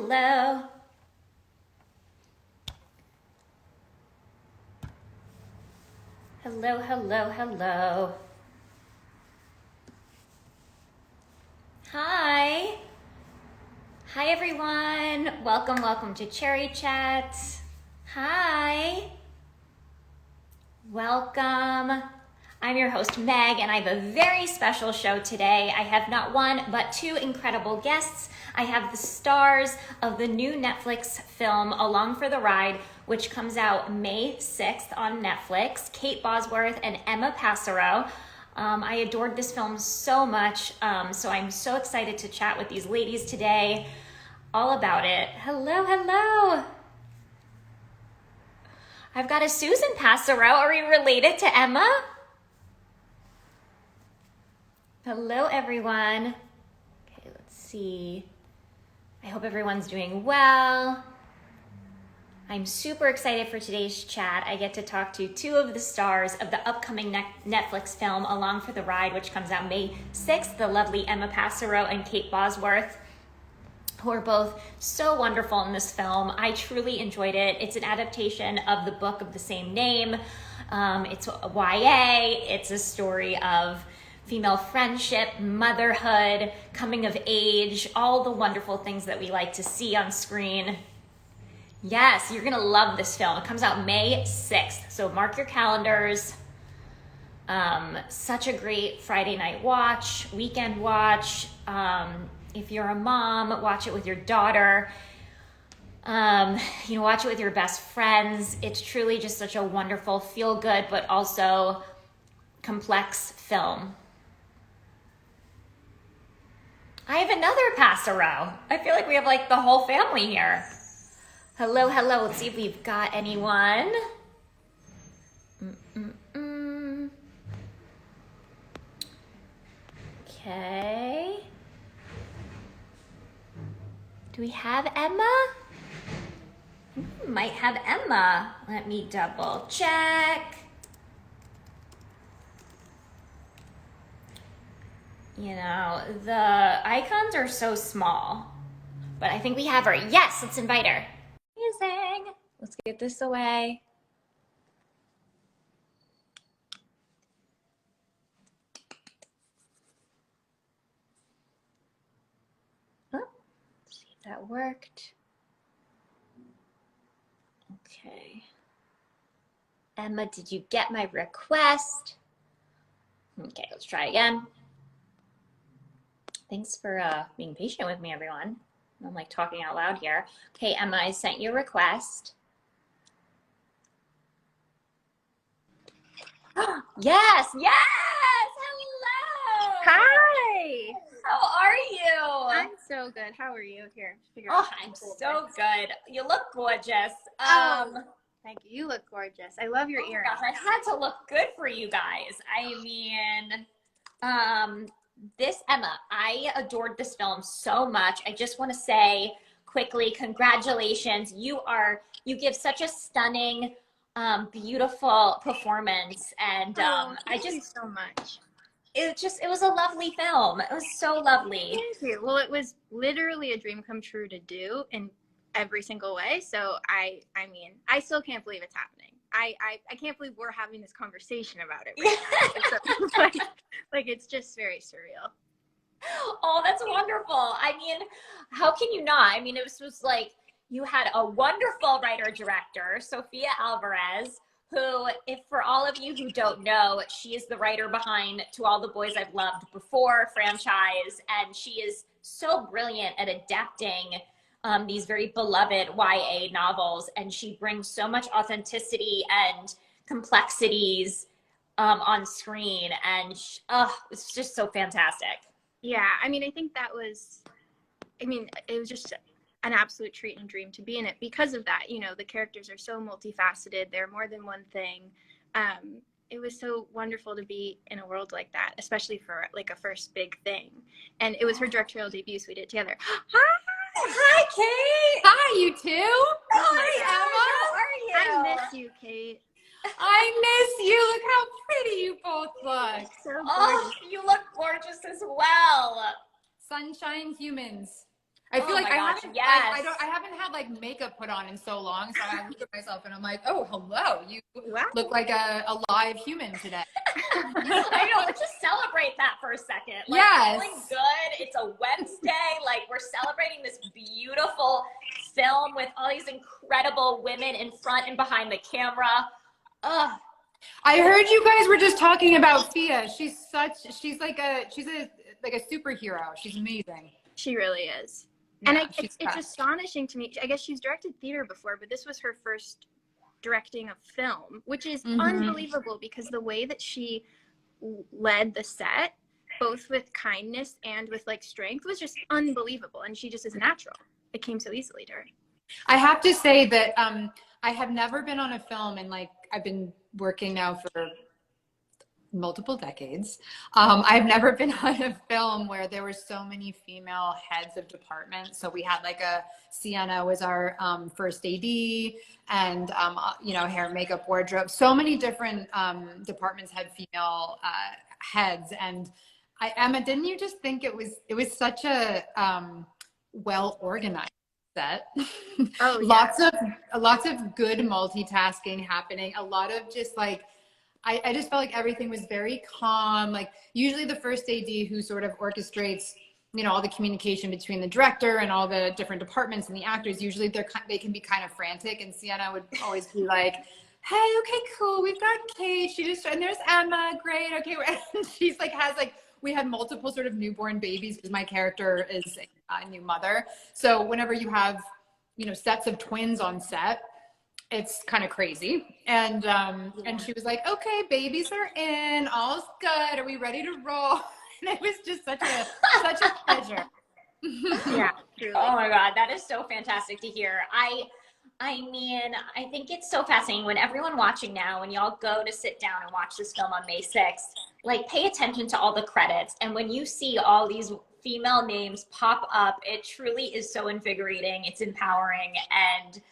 Hello. Hello, hello, hello. Hi. Hi, everyone. Welcome, welcome to Cherry Chat. Hi. Welcome. I'm your host, Meg, and I have a very special show today. I have not one, but two incredible guests. I have the stars of the new Netflix film, Along for the Ride, which comes out May 6th on Netflix, Kate Bosworth and Emma Pasarow. I adored this film so much, so I'm so excited to chat with these ladies today all about it. Hello, hello. I've got a Susan Pasarow. Are we related to Emma? Hello, everyone. Okay, let's see. I hope everyone's doing well. I'm super excited for today's chat. I get to talk to two of the stars of the upcoming Netflix film, Along for the Ride, which comes out May 6th, the lovely Emma Pasarow and Kate Bosworth, who are both so wonderful in this film. I truly enjoyed it. It's an adaptation of the book of the same name. It's a YA. It's a story of female friendship, motherhood, coming of age, all the wonderful things that we like to see on screen. Yes, you're gonna love this film. It comes out May 6th, so mark your calendars. Such a great Friday night watch, weekend watch. If you're a mom, watch it with your daughter. Watch it with your best friends. It's truly just such a wonderful, feel-good, but also complex film. I have another Pasarow. I feel like we have like the whole family here. Hello, hello. Let's see if we've got anyone. Okay. Do we have Emma? We might have Emma. Let me double check. You know, the icons are so small, but I think we have her. Yes, let's invite her. Amazing. Let's get this away. Oh, let's see if that worked. Okay. Emma, did you get my request? Okay, let's try again. Thanks for being patient with me, everyone. I'm like talking out loud here. Okay, Emma, I sent you a request. Yes, yes! Hello! Hi! How are you? I'm so good. How are you? Here, I'm so good. You look gorgeous. Thank you. You look gorgeous. I love your earrings. Gosh, I had to look good for you guys. I mean, Emma, I adored this film so much. I just want to say quickly, congratulations. You give such a stunning, beautiful performance. And thank you so much. It was a lovely film. It was so lovely. Thank you. Well, it was literally a dream come true to do in every single way. So I mean, I still can't believe it's happening. I can't believe we're having this conversation about it right now. Like it's just very surreal. Oh, that's wonderful. I mean, how can you not? I mean, it was like you had a wonderful writer-director, Sofia Alvarez, who, if for all of you who don't know, she is the writer behind To All the Boys I've Loved Before franchise, and she is so brilliant at adapting these very beloved YA novels, and she brings so much authenticity and complexities on screen, and it's just so fantastic. Yeah, I mean, I think it was just an absolute treat and dream to be in it because of that. You know, the characters are so multifaceted. They're more than one thing. It was so wonderful to be in a world like that, especially for like a first big thing. And it was her directorial debut, so we did it together. Hi, Kate. Hi, you two. Hi, Emma. How are you? I miss you, Kate. I miss you. Look how pretty you both look. So gorgeous. Oh, you look gorgeous as well. Sunshine humans. I feel Oh like my I gosh. Yes. I haven't had like makeup put on in so long, so I look at myself and I'm like, oh, hello, you look like a live human today. I know, let's just celebrate that for a second. Like, Yes. feeling good. It's a Wednesday. Like, we're celebrating this beautiful film with all these incredible women in front and behind the camera. Ugh. I heard you guys were just talking about Fia. She's like a superhero. She's amazing. She really is. Yeah, And it's astonishing to me. I guess she's directed theater before, but this was her first directing a film, which is unbelievable because the way that she led the set, both with kindness and with like strength, was just unbelievable. And she just is natural. It came so easily to her. I have to say that I have never been on a film, and like I've been working now for multiple decades. I've never been on a film where there were so many female heads of departments. So we had like Sienna was our first AD, and hair and makeup, wardrobe. So many different departments had female heads. And Emma, didn't you just think it was such a well organized set? Oh, yeah. lots of good multitasking happening. A lot of just like. I just felt like everything was very calm. Like usually the first AD who sort of orchestrates, all the communication between the director and all the different departments and the actors, usually they can be kind of frantic. And Sienna would always be like, hey, okay, cool. We've got Kate. And there's Emma. Great. Okay. And she's like, we had multiple sort of newborn babies because my character is a new mother. So whenever you have, sets of twins on set, it's kind of crazy. And she was like, okay, babies are in, all's good. Are we ready to roll? And it was just such a pleasure. Yeah, truly. Oh my God, that is so fantastic to hear. I mean, I think it's so fascinating when everyone watching now, when y'all go to sit down and watch this film on May 6th, like pay attention to all the credits. And when you see all these female names pop up, it truly is so invigorating. It's empowering. And,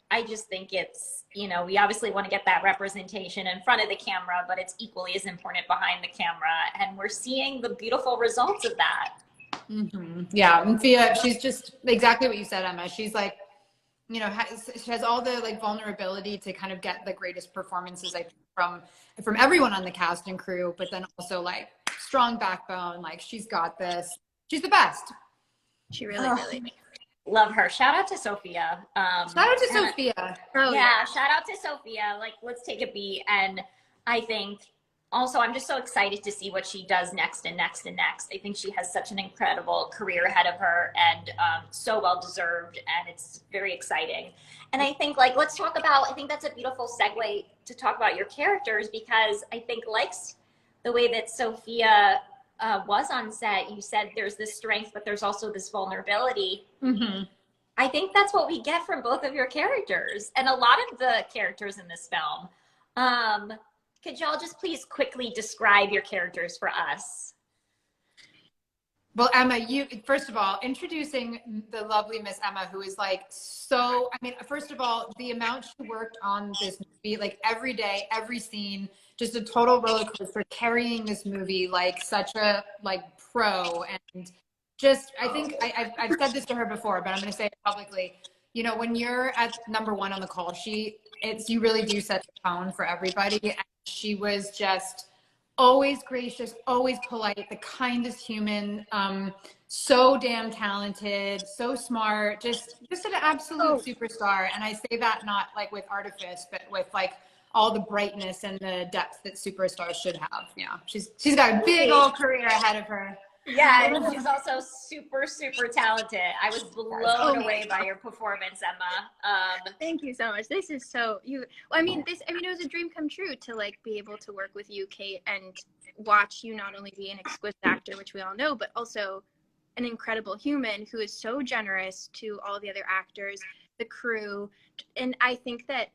I just think it's, we obviously want to get that representation in front of the camera, but it's equally as important behind the camera. And we're seeing the beautiful results of that. Mm-hmm. Yeah. And Fia, she's just exactly what you said, Emma. She's like, she has all the like vulnerability to kind of get the greatest performances, I think, from everyone on the cast and crew, but then also like strong backbone. Like she's got this. She's the best. She really. Love her. Shout out to Sophia. Shout out to Sophia. Shout out to Sophia. Like, let's take a beat. And I think also I'm just so excited to see what she does next and next and next. I think she has such an incredible career ahead of her and so well deserved. And it's very exciting. And I think let's talk about, I think that's a beautiful segue to talk about your characters, because I think the way that Sophia was on set, you said there's this strength, but there's also this vulnerability. Mm-hmm. I think that's what we get from both of your characters and a lot of the characters in this film. Could y'all just please quickly describe your characters for us? Well, Emma, first of all, introducing the lovely Miss Emma, who is like first of all, the amount she worked on this movie, like every day, every scene, just a total roller coaster, carrying this movie like such a pro. And just, I think I've said this to her before, but I'm going to say it publicly. When you're at number one on the call sheet, you really do set the tone for everybody. And she was just always gracious, always polite, the kindest human, so damn talented, so smart, just an absolute superstar. And I say that not like with artifice, but with like all the brightness and the depth that superstars should have. Yeah, she's got a big old career ahead of her. Yeah, and she's also super, super talented. I was blown away by your performance, Emma. Thank you so much. This is so it was a dream come true to like be able to work with you, Kate, and watch you not only be an exquisite actor, which we all know, but also an incredible human who is so generous to all the other actors, the crew. And I think that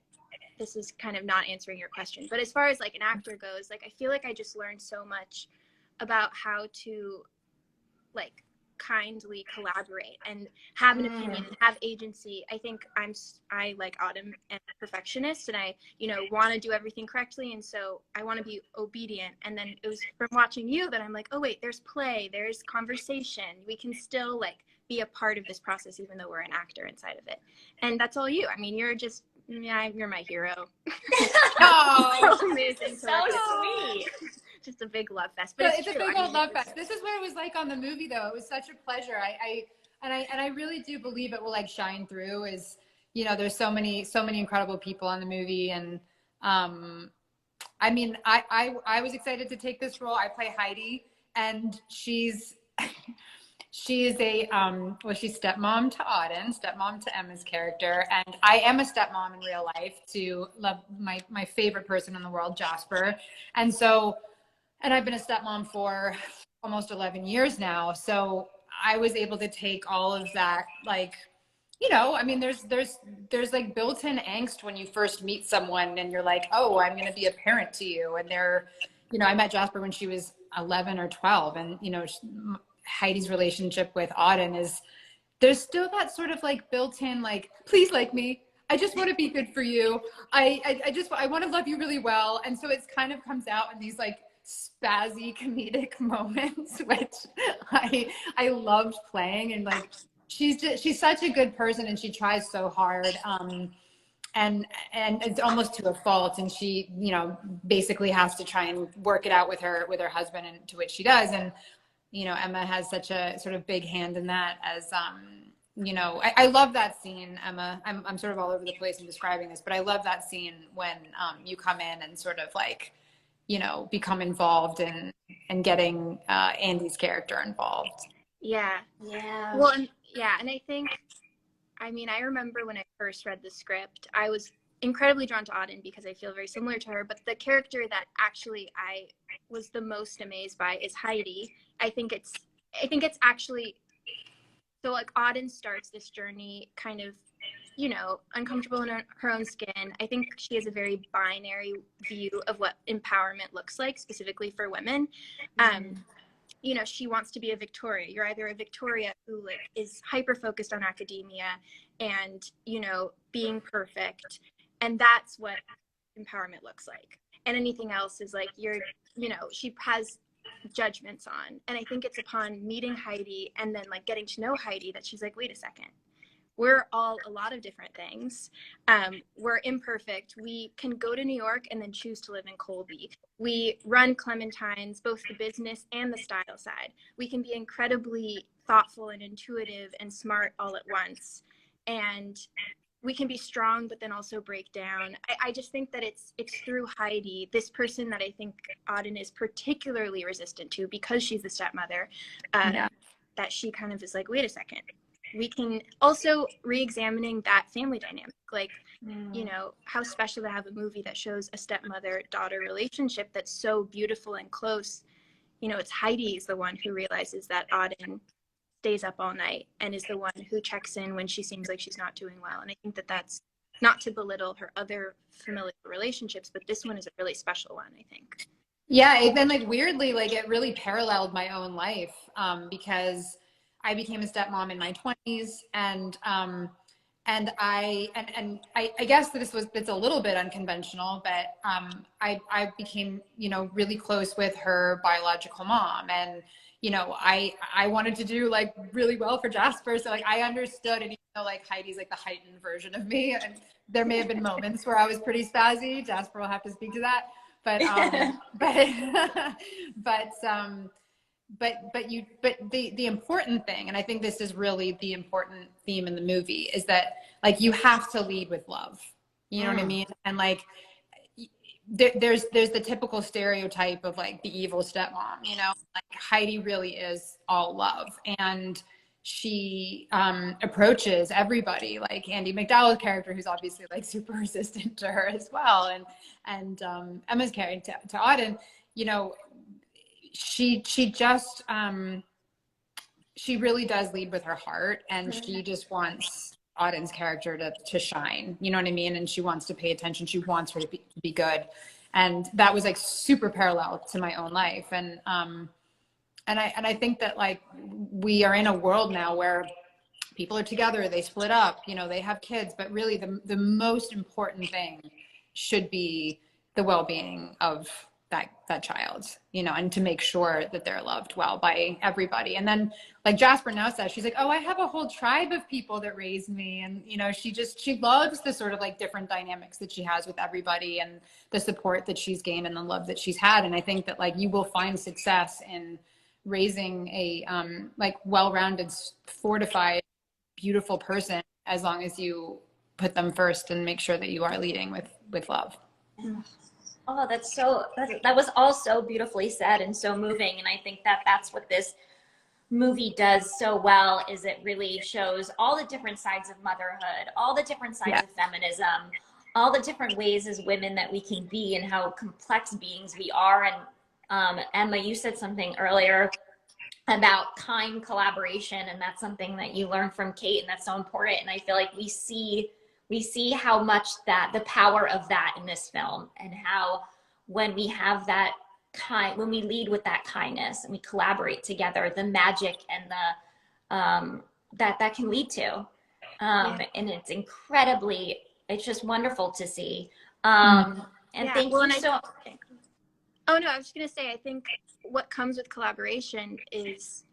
this is kind of not answering your question, but as far as like an actor goes, like I feel like I just learned so much about how to like kindly collaborate and have an opinion and have agency. I think I like Autumn and perfectionist, and I want to do everything correctly, and so I want to be obedient. And then it was from watching you that I'm like, oh wait, there's play, there's conversation, we can still like be a part of this process, even though we're an actor inside of it. And that's all you. I mean, you're just, yeah, you're my hero. Oh, so amazing. So sweet. Just a big love fest. But it's a big old love fest. This is what it was like on the movie, though. It was such a pleasure. I really do believe it will like shine through. Is, you know, there's so many incredible people on the movie, and I mean, I was excited to take this role. I play Heidi, and she's she's a well, she's stepmom to Auden, stepmom to Emma's character, and I am a stepmom in real life to love my favorite person in the world, Jasper, and so. And I've been a stepmom for almost 11 years now. So I was able to take all of that, like, you know, I mean, there's like built-in angst when you first meet someone and you're like, oh, I'm going to be a parent to you. And they're, you know, I met Jasper when she was 11 or 12. And, you know, Heidi's relationship with Auden is, there's still that sort of like built-in, like, please like me. I just want to be good for you. I want to love you really well. And so it's kind of comes out in these like spazzy comedic moments, which I loved playing. And like she's such a good person, and she tries so hard, and it's almost to a fault, and she, you know, basically has to try and work it out with her husband, and to which she does. And you know, Emma has such a sort of big hand in that, as you know, I love that scene, Emma. I'm sort of all over the place in describing this, but I love that scene when you come in and sort of like, you know, become involved in getting Andy's character involved. Yeah. Well, and I think, I mean, I remember when I first read the script, I was incredibly drawn to Auden because I feel very similar to her. But the character that actually I was the most amazed by is Heidi. I think it's actually, so like Auden starts this journey kind of, you know, uncomfortable in her own skin. I think she has a very binary view of what empowerment looks like, specifically for women. You know, she wants to be a Victoria. You're either a Victoria who like is hyper focused on academia and, you know, being perfect, and that's what empowerment looks like. And anything else is like, you're, you know, she has judgments on. And I think it's upon meeting Heidi and then like getting to know Heidi that she's like, wait a second. We're all a lot of different things. We're imperfect. We can go to New York and then choose to live in Colby. We run Clementine's, both the business and the style side. We can be incredibly thoughtful and intuitive and smart all at once. And we can be strong, but then also break down. I just think that it's through Heidi, this person that I think Auden is particularly resistant to because she's the stepmother, that she kind of is like, wait a second. We can also re-examining that family dynamic, like, you know, how special to have a movie that shows a stepmother-daughter relationship that's so beautiful and close. You know, it's Heidi's the one who realizes that Auden stays up all night and is the one who checks in when she seems like she's not doing well. And I think that that's not to belittle her other familial relationships, but this one is a really special one, I think. Yeah, and then like weirdly, like it really paralleled my own life, because I became a stepmom in my 20s, and I guess that it's a little bit unconventional, but I became, you know, really close with her biological mom, and you know, I wanted to do like really well for Jasper, so like I understood, and even though like Heidi's like the heightened version of me, and there may have been moments where I was pretty spazzy. Jasper will have to speak to that, but the important thing, and I think this is really the important theme in the movie, is that like you have to lead with love. You know what I mean? And like there's the typical stereotype of like the evil stepmom, you know, like Heidi really is all love, and she approaches everybody, like Andy McDowell's character, who's obviously like super resistant to her as well, and Emma's character to Auden, you know, she just she really does lead with her heart, and she just wants Auden's character to shine, you know what I mean? And she wants to pay attention. She wants her to be good. And that was like super parallel to my own life. And I think that like we are in a world now where people are together, they split up, you know, they have kids, but really the most important thing should be the well-being of that child, you know, and to make sure that they're loved well by everybody. And then, like Jasper now says, she's like, oh, I have a whole tribe of people that raised me. And, you know, she loves the sort of like different dynamics that she has with everybody and the support that she's gained and the love that she's had. And I think that like you will find success in raising a like well-rounded, fortified, beautiful person as long as you put them first and make sure that you are leading with love. Oh, that was all so beautifully said and so moving. And I think that that's what this movie does so well, is it really shows all the different sides of motherhood, all the different sides of feminism, all the different ways as women that we can be and how complex beings we are. And Emma, you said something earlier about kind collaboration, and that's something that you learned from Kate, and that's so important. And I feel like we see how much the power of that in this film, and how when we have that when we lead with that kindness and we collaborate together, the magic and the that can lead to, and it's just wonderful to see. And thank you so. Oh no, I was just gonna say, I think what comes with collaboration is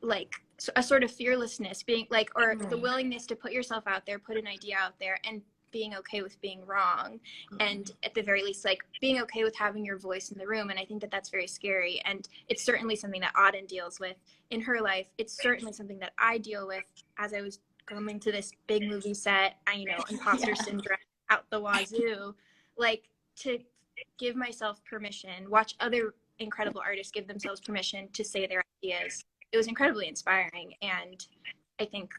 like a sort of fearlessness, being like, or the willingness to put yourself out there, put an idea out there, and being okay with being wrong. And at the very least, like being okay with having your voice in the room. And I think that that's very scary. And it's certainly something that Auden deals with in her life. It's certainly something that I deal with as I was coming to this big movie set, imposter syndrome out the wazoo, like to give myself permission, watch other incredible artists give themselves permission to say their ideas. It was incredibly inspiring. And I think,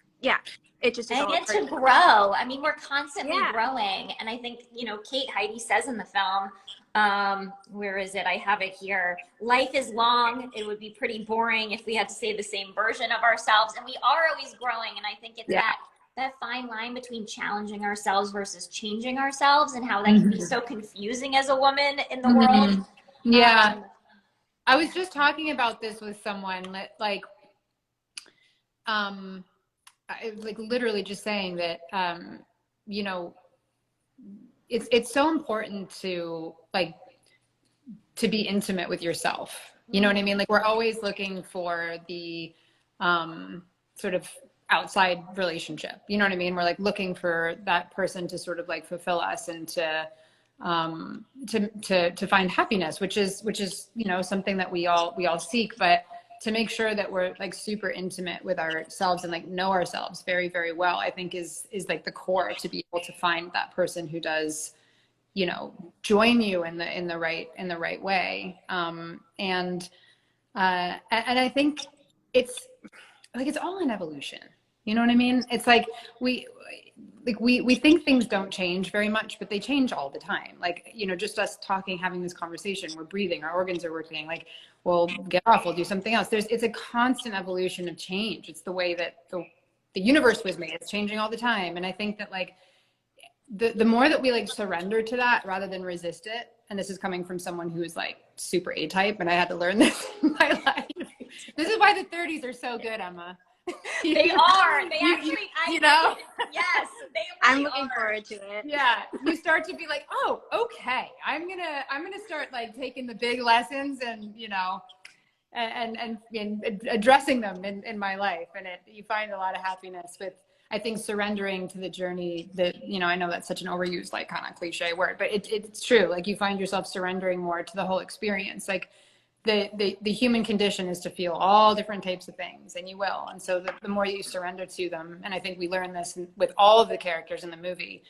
it just is and all get to grow. I mean, we're constantly growing. And I think, you know, Heidi says in the film, where is it? I have it here. Life is long. It would be pretty boring if we had to say the same version of ourselves. And we are always growing. And I think it's that fine line between challenging ourselves versus changing ourselves, and how that can be so confusing as a woman in the world. Yeah. I was just talking about this with someone that like literally just saying that, you know, it's so important to be intimate with yourself. You know what I mean? Like we're always looking for the sort of outside relationship. You know what I mean? We're like looking for that person to sort of like fulfill us and to find happiness, which is, you know, something that we all seek, but to make sure that we're like super intimate with ourselves and like know ourselves very, very well, I think is like the core to be able to find that person who does, you know, join you in the right way. And I think it's all an evolution. You know what I mean? It's like we think things don't change very much, but they change all the time. Like, you know, just us talking, having this conversation, we're breathing, our organs are working, like we'll get off, we'll do something else. It's a constant evolution of change. It's the way that the universe was made. It's changing all the time. And I think that like the more that we like surrender to that rather than resist it, and this is coming from someone who is like super A-type, and I had to learn this in my life. This is why the 30s are so good, Emma. They are. They actually, you know? Yes, they really I'm looking forward to it. Yeah, you start to be like, oh, okay, I'm gonna start like taking the big lessons and, you know, and addressing them in my life, and you find a lot of happiness with, I think, surrendering to the journey. That, you know, I know that's such an overused like kind of cliche word, but it's true. Like you find yourself surrendering more to the whole experience. Like the human condition is to feel all different types of things, and you will. And so the more you surrender to them, and I think we learn this with all of the characters in the movie,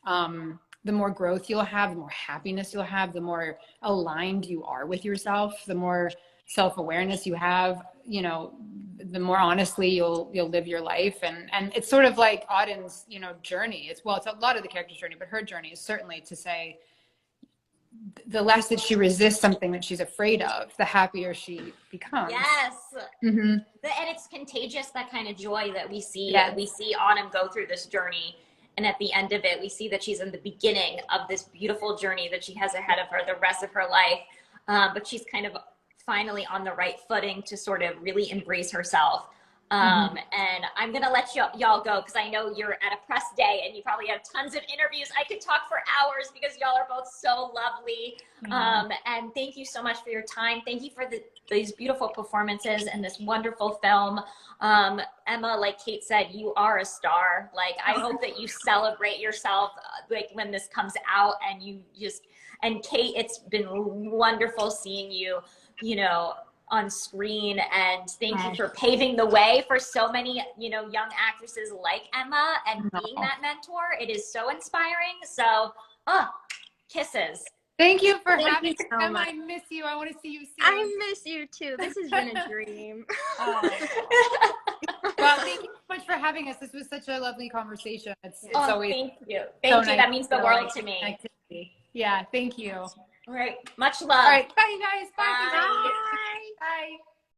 the more growth you'll have, the more happiness you'll have, the more aligned you are with yourself, the more self-awareness you have, you know, the more honestly you'll live your life. And it's sort of like Auden's, you know, journey. It's a lot of the character's journey, but her journey is certainly to say, the less that she resists something that she's afraid of, the happier she becomes. Yes. And it's contagious, that kind of joy that we see. Yes. We see Autumn go through this journey, and at the end of it, we see that she's in the beginning of this beautiful journey that she has ahead of her the rest of her life. But she's kind of finally on the right footing to sort of really embrace herself. And I'm gonna let y'all go because I know you're at a press day and you probably have tons of interviews. I could talk for hours because y'all are both so lovely. And thank you so much for your time. Thank you for these beautiful performances and this wonderful film. Emma, like Kate said, you are a star. Like, I hope that you celebrate yourself like when this comes out, and and Kate, it's been wonderful seeing you, you know, on screen, and thank you for paving the way for so many, you know, young actresses like Emma and being that mentor. It is so inspiring. So, kisses. Thank you for having me. So Emma, much. I miss you. I want to see you soon. I miss you too. This has been a dream. Well, thank you so much for having us. This was such a lovely conversation. It's always thank you. Thank you. nice That means the to, world like, to me. activity. Yeah, thank you. All right. Much love. All right. Bye, you guys. Bye. Bye. Bye. Bye.